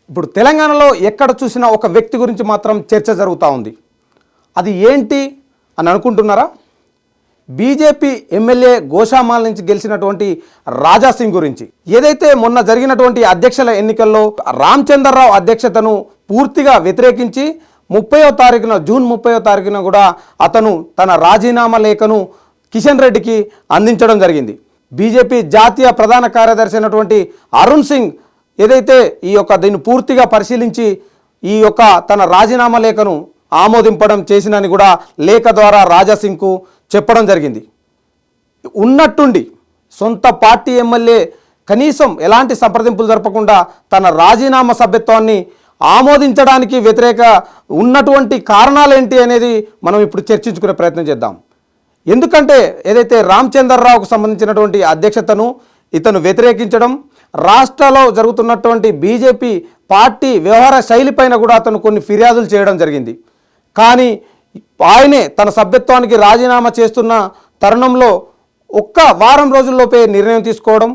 ఇప్పుడు తెలంగాణలో ఎక్కడ చూసినా ఒక వ్యక్తి గురించి మాత్రం చర్చ జరుగుతూ ఉంది. అది ఏంటి అని అనుకుంటున్నారా? బీజేపీ ఎమ్మెల్యే గోషామాల్ నుంచి గెలిచినటువంటి రాజా సింగ్ గురించి. ఏదైతే మొన్న జరిగినటువంటి అధ్యక్షుల ఎన్నికల్లో రామచంద్రరావు అధ్యక్షతను పూర్తిగా వ్యతిరేకించి జూన్ 30వ తారీఖున కూడా అతను తన రాజీనామా లేఖను కిషన్ రెడ్డికి అందించడం జరిగింది. బీజేపీ జాతీయ ప్రధాన కార్యదర్శి అయినటువంటి అరుణ్ సింగ్ ఏదైతే దీన్ని పూర్తిగా పరిశీలించి తన రాజీనామా లేఖను ఆమోదింపడం చేసినని కూడా లేఖ ద్వారా రాజా సింగ్కు చెప్పడం జరిగింది. ఉన్నట్టుండి సొంత పార్టీ ఎమ్మెల్యే కనీసం ఎలాంటి సంప్రదింపులు జరపకుండా తన రాజీనామా సభ్యత్వాన్ని ఆమోదించడానికి వ్యతిరేక ఉన్నటువంటి కారణాలేంటి అనేది మనం ఇప్పుడు చర్చించుకునే ప్రయత్నం చేద్దాం. ఎందుకంటే ఏదైతే రామచంద్రరావుకు సంబంధించినటువంటి అధ్యక్షతను ఇతను వ్యతిరేకించడం, రాష్ట్రాల్లో జరుగుతున్నటువంటి బీజేపీ పార్టీ వ్యవహార శైలిపైన కూడా అతను కొన్ని ఫిర్యాదులు చేయడం జరిగింది. కానీ ఆయనే తన సభ్యత్వానికి రాజీనామా చేస్తున్న తరుణంలో ఒక్క వారం రోజుల్లోపే నిర్ణయం తీసుకోవడం,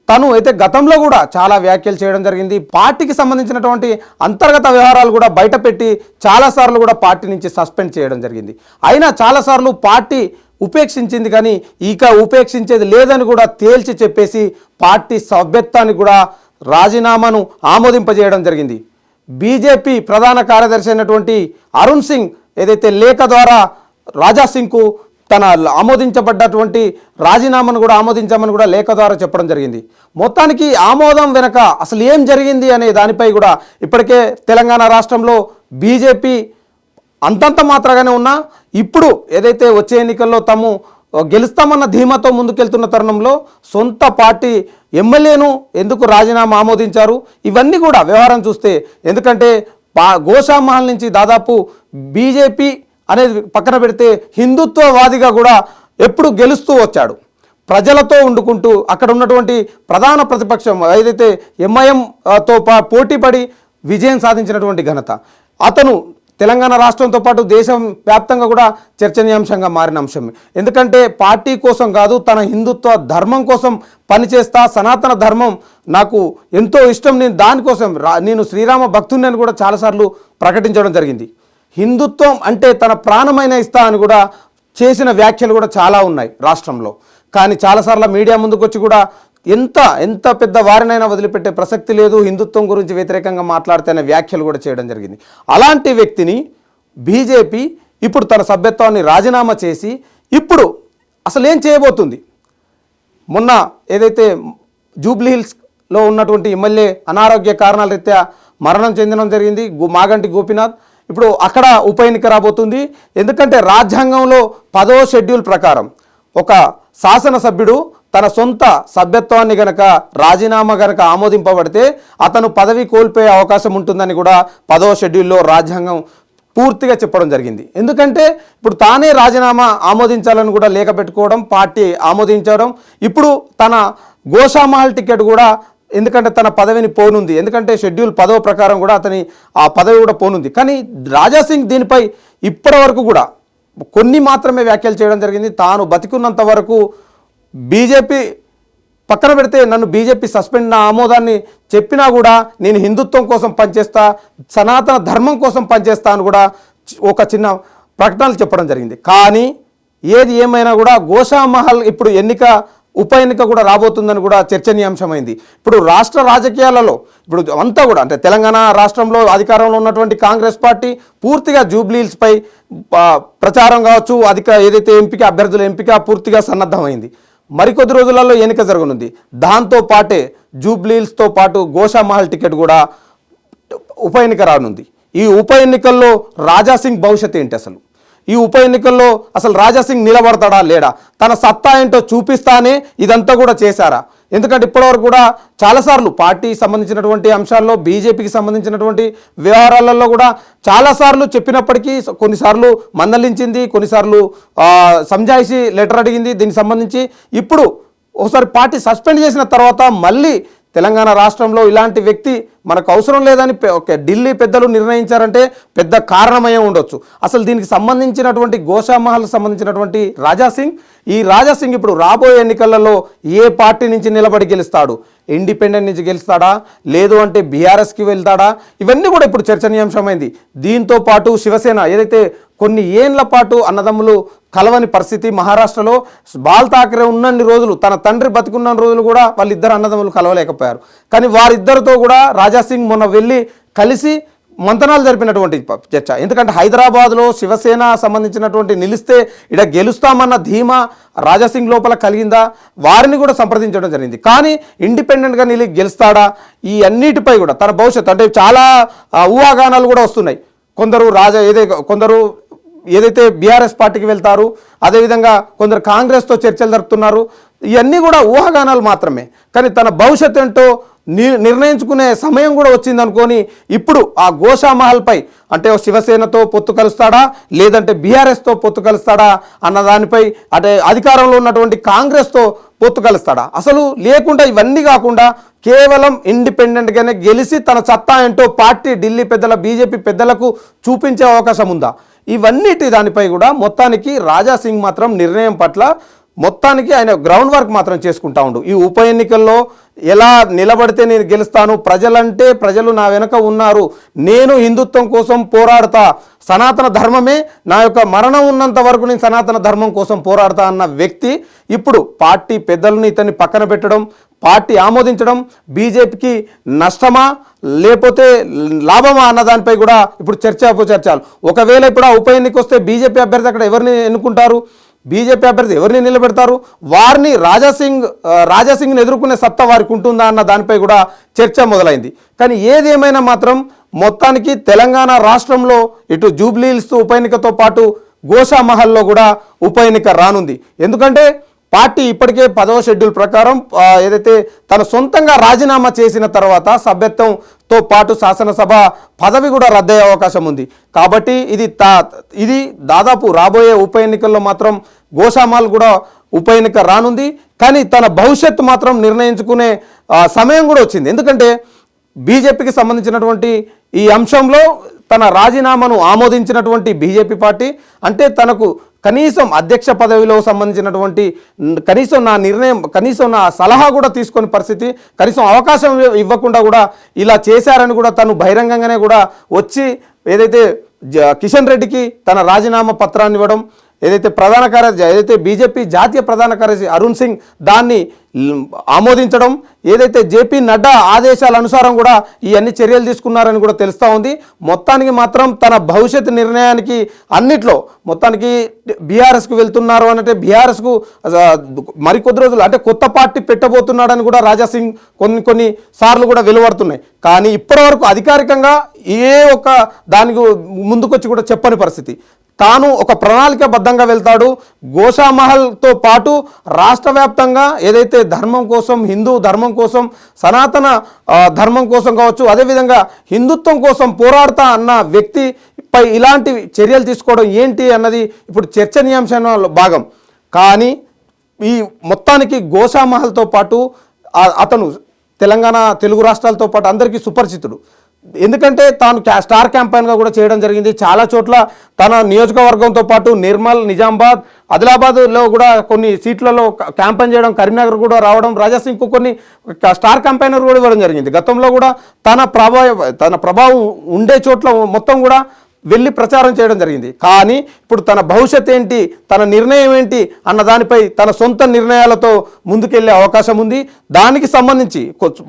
తను అయితే గతంలో కూడా చాలా వ్యాఖ్యలు చేయడం జరిగింది. పార్టీకి సంబంధించినటువంటి అంతర్గత వ్యవహారాలు కూడా బయటపెట్టి చాలాసార్లు కూడా పార్టీ నుంచి సస్పెండ్ చేయడం జరిగింది. అయినా చాలాసార్లు పార్టీ ఉపేక్షించింది, కానీ ఇక ఉపేక్షించేది లేదని కూడా తేల్చి చెప్పేసి పార్టీ సభ్యత్వాన్ని కూడా రాజీనామాను ఆమోదింపజేయడం జరిగింది. బీజేపీ ప్రధాన కార్యదర్శి అయినటువంటి అరుణ్ సింగ్ ఏదైతే లేఖ ద్వారా రాజా సింగ్కు తన ఆమోదించబడ్డటువంటి రాజీనామాను కూడా ఆమోదించామని కూడా లేఖ ద్వారా చెప్పడం జరిగింది. మొత్తానికి ఆమోదం వెనక అసలు ఏం జరిగింది అనే దానిపై కూడా ఇప్పటికే తెలంగాణ రాష్ట్రంలో బీజేపీ అంతంత మాత్రగానే ఉన్నా ఇప్పుడు ఏదైతే వచ్చే ఎన్నికల్లో తాము గెలుస్తామన్న ధీమాతో ముందుకెళ్తున్న తరుణంలో సొంత పార్టీ ఎమ్మెల్యేను ఎందుకు రాజీనామా ఆమోదించారు, ఇవన్నీ కూడా వ్యవహారం చూస్తే, ఎందుకంటే గోషామహల్ నుంచి దాదాపు బీజేపీ అనేది పక్కన పెడితే హిందుత్వవాదిగా కూడా ఎప్పుడు గెలుస్తూ వచ్చాడు. ప్రజలతో ఉండుకుంటూ అక్కడ ఉన్నటువంటి ప్రధాన ప్రతిపక్షం ఏదైతే ఎంఐఎంతో పోటీపడి విజయం సాధించినటువంటి ఘనత అతను తెలంగాణ రాష్ట్రంతో పాటు దేశం వ్యాప్తంగా కూడా చర్చనీయాంశంగా మారిన అంశం. ఎందుకంటే పార్టీ కోసం కాదు, తన హిందుత్వ ధర్మం కోసం పనిచేస్తా, సనాతన ధర్మం నాకు ఎంతో ఇష్టం, నేను దానికోసం నేను శ్రీరామ భక్తుడిని అని కూడా చాలాసార్లు ప్రకటించడం జరిగింది. హిందుత్వం అంటే తన ప్రాణమైన ఇస్తా అని కూడా చేసిన వ్యాఖ్యలు కూడా చాలా ఉన్నాయి రాష్ట్రంలో. కానీ చాలాసార్లు మీడియా ముందుకు వచ్చి కూడా ఎంత పెద్ద వారినైనా వదిలిపెట్టే ప్రసక్తి లేదు, హిందుత్వం గురించి వ్యతిరేకంగా మాట్లాడితే అనే వ్యాఖ్యలు కూడా చేయడం జరిగింది. అలాంటి వ్యక్తిని బీజేపీ ఇప్పుడు తన సభ్యత్వాన్ని రాజీనామా చేసి ఇప్పుడు అసలు ఏం చేయబోతుంది? మొన్న ఏదైతే జూబ్లీహిల్స్లో ఉన్నటువంటి ఎమ్మెల్యే అనారోగ్య కారణాల రీత్యా మరణం చెందడం జరిగింది, మాగంటి గోపీనాథ్. ఇప్పుడు అక్కడ ఉప ఎన్నిక రాబోతుంది. ఎందుకంటే రాజ్యాంగంలో 10వ షెడ్యూల్ ప్రకారం ఒక శాసనసభ్యుడు తన సొంత సభ్యత్వాన్ని గనక రాజీనామా గనక ఆమోదింపబడితే అతను పదవి కోల్పోయే అవకాశం ఉంటుందని కూడా 10వ షెడ్యూల్లో రాజ్యాంగం పూర్తిగా చెప్పడం జరిగింది. ఎందుకంటే ఇప్పుడు తానే రాజీనామా ఆమోదించాలని కూడా లేఖ పెట్టుకోవడం, పార్టీ ఆమోదించడం, ఇప్పుడు తన గోషామహల్ టికెట్ కూడా ఎందుకంటే తన పదవిని పోనుంది, ఎందుకంటే షెడ్యూల్ 10వ ప్రకారం కూడా అతని ఆ పదవి కూడా పోనుంది. కానీ రాజా సింగ్ దీనిపై ఇప్పటి వరకు కూడా కొన్ని మాత్రమే వ్యాఖ్యలు చేయడం జరిగింది. తాను బతికున్నంత వరకు బీజేపీ పక్కన పెడితే నన్ను బీజేపీ సస్పెండ్ నా ఆమోదాన్ని చెప్పినా కూడా నేను హిందుత్వం కోసం పనిచేస్తా, సనాతన ధర్మం కోసం పనిచేస్తా అని కూడా ఒక చిన్న ప్రకటనలు చెప్పడం జరిగింది. కానీ ఏది ఏమైనా కూడా గోషామహల్ ఇప్పుడు ఉప ఎన్నిక కూడా రాబోతుందని కూడా చర్చనీయాంశమైంది. ఇప్పుడు రాష్ట్ర రాజకీయాలలో ఇప్పుడు అంతా కూడా అంటే తెలంగాణ రాష్ట్రంలో అధికారంలో ఉన్నటువంటి కాంగ్రెస్ పార్టీ పూర్తిగా జూబ్లీహిల్స్పై ప్రచారం కావచ్చు, ఏదైతే అభ్యర్థుల ఎంపిక పూర్తిగా సన్నద్ధమైంది. మరికొద్ది రోజులలో ఎన్నిక జరగనుంది. దాంతో పాటే జూబ్లీహిల్స్తో పాటు గోషామహల్ టికెట్ కూడా ఉప ఎన్నిక రానుంది. ఈ ఉప ఎన్నికల్లో రాజా సింగ్ భవిష్యత్తు ఏంటి? అసలు ఈ ఉప ఎన్నికల్లో అసలు రాజా సింగ్ నిలబడతాడా లేడా? తన సత్తా ఏంటో చూపిస్తానే ఇదంతా కూడా చేశారా? ఎందుకంటే ఇప్పటివరకు కూడా చాలాసార్లు పార్టీకి సంబంధించినటువంటి అంశాల్లో, బీజేపీకి సంబంధించినటువంటి వ్యవహారాలలో కూడా చాలాసార్లు చెప్పినప్పటికీ కొన్నిసార్లు మందలించింది, కొన్నిసార్లు సంజాయిషి లెటర్ అడిగింది దీనికి సంబంధించి. ఇప్పుడు ఒకసారి పార్టీ సస్పెండ్ చేసిన తర్వాత మళ్ళీ తెలంగాణ రాష్ట్రంలో ఇలాంటి వ్యక్తి మనకు అవసరం లేదని ఢిల్లీ పెద్దలు నిర్ణయించారంటే పెద్ద కారణమయ్యే ఉండొచ్చు. అసలు దీనికి సంబంధించినటువంటి గోషామహల్కి సంబంధించినటువంటి రాజాసింగ్, ఈ రాజాసింగ్ ఇప్పుడు రాబోయే ఎన్నికలలో ఏ పార్టీ నుంచి నిలబడి గెలుస్తాడు? ఇండిపెండెంట్ నుంచి గెలుస్తాడా, లేదు అంటే బీఆర్ఎస్కి వెళ్తాడా? ఇవన్నీ కూడా ఇప్పుడు చర్చనీయాంశమైంది. దీంతో పాటు శివసేన ఏదైతే కొన్ని ఏండ్ల పాటు అన్నదమ్ములు కలవని పరిస్థితి మహారాష్ట్రలో, బాల్ ఠాక్రే ఉన్నన్ని రోజులు, తన తండ్రి బతికున్న రోజులు కూడా వాళ్ళిద్దరు అన్నదమ్ములు కలవలేకపోయారు. కానీ వారిద్దరితో కూడా రాజాసింగ్ మొన్న వెళ్ళి కలిసి మంతనాలు జరిపినటువంటి చర్చ. ఎందుకంటే హైదరాబాద్లో శివసేన సంబంధించినటువంటి నిలిస్తే ఇక్కడ గెలుస్తామన్న ధీమా రాజాసింగ్ లోపల కలిగిందా? వారిని కూడా సంప్రదించడం జరిగింది. కానీ ఇండిపెండెంట్గా గెలుస్తాడా? ఈ అన్నిటిపై కూడా తన భవిష్యత్తు అంటే చాలా ఊహాగానాలు కూడా వస్తున్నాయి. కొందరు ఏదైతే బీఆర్ఎస్ పార్టీకి వెళ్తారు, అదేవిధంగా కొందరు కాంగ్రెస్తో చర్చలు జరుపుతున్నారు. ఇవన్నీ కూడా ఊహాగానాలు మాత్రమే. కానీ తన భవిష్యత్తు ఏంటో నిర్ణయించుకునే సమయం కూడా వచ్చిందనుకొని ఇప్పుడు ఆ గోషామహల్పై అంటే శివసేనతో పొత్తు కలుస్తాడా, లేదంటే బీఆర్ఎస్తో పొత్తు కలుస్తాడా అన్న దానిపై, అంటే అధికారంలో ఉన్నటువంటి కాంగ్రెస్తో పొత్తు కలుస్తాడా, అసలు లేకుండా ఇవన్నీ కాకుండా కేవలం ఇండిపెండెంట్గానే గెలిచి తన సత్తా ఏంటో పార్టీ ఢిల్లీ పెద్దల బీజేపీ పెద్దలకు చూపించే అవకాశం ఉందా? ఇవన్నిటి దానిపై కూడా మొత్తానికి రాజాసింగ్ మాత్రం నిర్ణయం పట్ల మొత్తానికి ఆయన గ్రౌండ్ వర్క్ మాత్రం చేసుకుంటా ఉండు. ఈ ఉప ఎన్నికల్లో ఎలా నిలబడితే నేను గెలుస్తాను, ప్రజలు నా వెనక ఉన్నారు, నేను హిందుత్వం కోసం పోరాడతా, సనాతన ధర్మమే నా యొక్క మరణం ఉన్నంత వరకు నేను సనాతన ధర్మం కోసం పోరాడతా అన్న వ్యక్తి ఇప్పుడు పార్టీ పెద్దలను ఇతన్ని పక్కన పెట్టడం, పార్టీ ఆమోదించడం బీజేపీకి నష్టమా లేకపోతే లాభమా అన్న దానిపై కూడా ఇప్పుడు చర్చలు. ఒకవేళ ఇప్పుడు ఆ ఉప ఎన్నిక వస్తే బీజేపీ అభ్యర్థి అక్కడ ఎవరిని ఎన్నుకుంటారు, బీజేపీ అభ్యర్థి ఎవరిని నిలబెడతారు, వారిని రాజాసింగ్ని ఎదుర్కొనే సత్తా వారికి ఉంటుందా అన్న దానిపై కూడా చర్చ మొదలైంది. కానీ ఏదేమైనా మాత్రం మొత్తానికి తెలంగాణ రాష్ట్రంలో ఇటు జూబ్లీ హిల్స్ ఉప ఎన్నికతో పాటు గోషామహల్లో కూడా ఉప ఎన్నిక రానుంది. ఎందుకంటే పార్టీ ఇప్పటికే 10వ షెడ్యూల్ ప్రకారం ఏదైతే తన సొంతంగా రాజీనామా చేసిన తర్వాత సభ్యత్వంతో పాటు శాసనసభ పదవి కూడా రద్దయ్యే అవకాశం ఉంది. కాబట్టి ఇది దాదాపు రాబోయే ఉప ఎన్నికల్లో మాత్రం గోషామహల్ కూడా ఉప ఎన్నిక రానుంది. కానీ తన భవిష్యత్తు మాత్రం నిర్ణయించుకునే సమయం కూడా వచ్చింది. ఎందుకంటే బీజేపీకి సంబంధించినటువంటి ఈ అంశంలో తన రాజీనామాను ఆమోదించినటువంటి బీజేపీ పార్టీ అంటే తనకు కనీసం అధ్యక్ష పదవిలో సంబంధించినటువంటి కనీసం నా సలహా కూడా తీసుకునే పరిస్థితి, కనీసం అవకాశం ఇవ్వకుండా కూడా ఇలా చేశారని కూడా తను బహిరంగంగానే కూడా వచ్చి ఏదైతే కిషన్ రెడ్డికి తన రాజీనామా పత్రాన్ని ఇవ్వడం, ఏదైతే బీజేపీ జాతీయ ప్రధాన కార్యదర్శి అరుణ్ సింగ్ దాన్ని ఆమోదించడం, ఏదైతే జేపీ నడ్డా ఆదేశాల అనుసారం కూడా ఈ అన్ని చర్యలు తీసుకున్నారని కూడా తెలుస్తూ ఉంది. మొత్తానికి మాత్రం తన భవిష్యత్తు నిర్ణయానికి అన్నిట్లో మొత్తానికి బీఆర్ఎస్కు వెళ్తున్నారు అంటే బీఆర్ఎస్కు మరికొద్ది రోజులు అంటే కొత్త పార్టీ పెట్టబోతున్నాడని కూడా రాజాసింగ్ కొన్ని సార్లు కూడా వెలువడుతున్నాయి. కానీ ఇప్పటివరకు అధికారికంగా ఏ ఒక్క దానికి ముందుకొచ్చి కూడా చెప్పని పరిస్థితి. తాను ఒక ప్రణాళికాబద్ధంగా వెళ్తాడు. గోషామహల్తో పాటు రాష్ట్ర వ్యాప్తంగా ఏదైతే ధర్మం కోసం, హిందూ ధర్మం కోసం, సనాతన ధర్మం కోసం కావచ్చు, అదేవిధంగా హిందుత్వం కోసం పోరాడతా అన్న వ్యక్తిపై ఇలాంటి చర్యలు తీసుకోవడం ఏంటి అన్నది ఇప్పుడు చర్చనీయాంశంలో భాగం. కానీ ఈ మొత్తానికి గోషామహల్తో పాటు అతను తెలంగాణ తెలుగు రాష్ట్రాలతో పాటు అందరికీ సుపరిచితుడు. ఎందుకంటే తాను స్టార్ క్యాంపెయిన్గా కూడా చేయడం జరిగింది. చాలా చోట్ల తన నియోజకవర్గంతో పాటు నిర్మల్, నిజామాబాద్, ఆదిలాబాద్లో కూడా కొన్ని సీట్లలో క్యాంపెయిన్ చేయడం, కరీంనగర్ కూడా రావడం, రాజాసింగ్కు కొన్ని స్టార్ క్యాంపెయినర్ కూడా ఇవ్వడం జరిగింది. గతంలో కూడా తన ప్రభావం ఉండే చోట్ల మొత్తం కూడా వెళ్ళి ప్రచారం చేయడం జరిగింది. కానీ ఇప్పుడు తన భవిష్యత్ ఏంటి, తన నిర్ణయం ఏంటి అన్న దానిపై తన సొంత నిర్ణయాలతో ముందుకెళ్లే అవకాశం ఉంది. దానికి సంబంధించి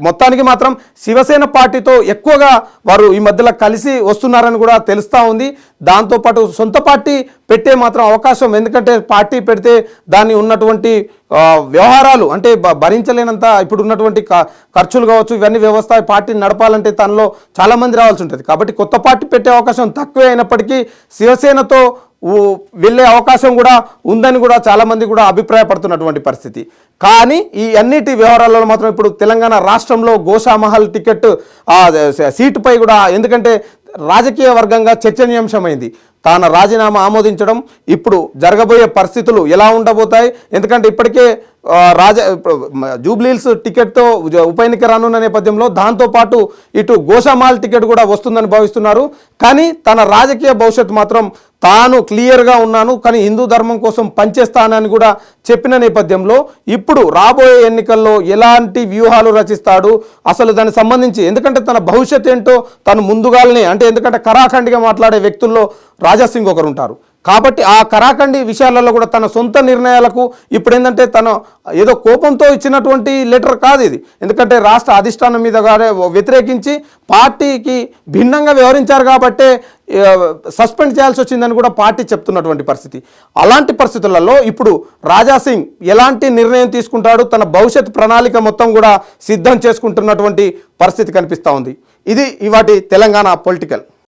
మొత్తానికి మాత్రం శివసేన పార్టీతో ఎక్కువగా వారు ఈ మధ్యలో కలిసి వస్తున్నారని కూడా తెలుస్తూ ఉంది. దాంతోపాటు సొంత పార్టీ పెట్టే మాత్రం అవకాశం, ఎందుకంటే పార్టీ పెడితే దాన్ని ఉన్నటువంటి వ్యవహారాలు అంటే భరించలేనంత ఇప్పుడు ఉన్నటువంటి ఖర్చులు కావచ్చు, ఇవన్నీ వ్యవస్థ పార్టీని నడపాలంటే తనలో చాలామంది రావాల్సి ఉంటుంది. కాబట్టి కొత్త పార్టీ పెట్టే అవకాశం తక్కువే అయినప్పటికీ శివసేనతో వెళ్ళే అవకాశం కూడా ఉందని కూడా చాలామంది కూడా అభిప్రాయపడుతున్నటువంటి పరిస్థితి. కానీ ఈ అన్నిటి వ్యవహారాలలో మాత్రం ఇప్పుడు తెలంగాణ రాష్ట్రంలో గోషామహల్ టికెట్ సీటుపై కూడా ఎందుకంటే రాజకీయ వర్గంగా చర్చనీయాంశమైంది. తాను రాజీనామా ఆమోదించడం ఇప్పుడు జరగబోయే పరిస్థితులు ఎలా ఉండబోతాయి, ఎందుకంటే ఇప్పటికే జూబ్లీహిల్స్ టికెట్తో ఉప ఎన్నిక రానున్న నేపథ్యంలో దాంతోపాటు ఇటు గోషామాల్ టికెట్ కూడా వస్తుందని భావిస్తున్నారు. కానీ తన రాజకీయ భవిష్యత్తు మాత్రం తాను క్లియర్గా ఉన్నాను, కానీ హిందూ ధర్మం కోసం పనిచేస్తానని కూడా చెప్పిన నేపథ్యంలో ఇప్పుడు రాబోయే ఎన్నికల్లో ఎలాంటి వ్యూహాలు రచిస్తాడు అసలు దానికి సంబంధించి, ఎందుకంటే తన భవిష్యత్ ఏంటో తను ముందుగానే, అంటే ఎందుకంటే కరాఖండిగా మాట్లాడే వ్యక్తుల్లో రాజాసింగ్ ఒకరు ఉంటారు కాబట్టి ఆ కరాఖండి విషయాలలో కూడా తన సొంత నిర్ణయాలకు ఇప్పుడు ఏంటంటే తను ఏదో కోపంతో ఇచ్చినటువంటి లెటర్ కాదు ఇది, ఎందుకంటే రాష్ట్ర అధిష్టానం మీద వ్యతిరేకించి పార్టీకి భిన్నంగా వ్యవహరించారు కాబట్టే సస్పెండ్ చేయాల్సి వచ్చిందని కూడా పార్టీ చెప్తున్నటువంటి పరిస్థితి. అలాంటి పరిస్థితులలో ఇప్పుడు రాజాసింగ్ ఎలాంటి నిర్ణయం తీసుకుంటాడు, తన భవిష్యత్ ప్రణాళిక మొత్తం కూడా సిద్ధం చేసుకుంటున్నటువంటి పరిస్థితి కనిపిస్తూ ఉంది. ఇది ఇవాటి తెలంగాణ పొలిటికల్.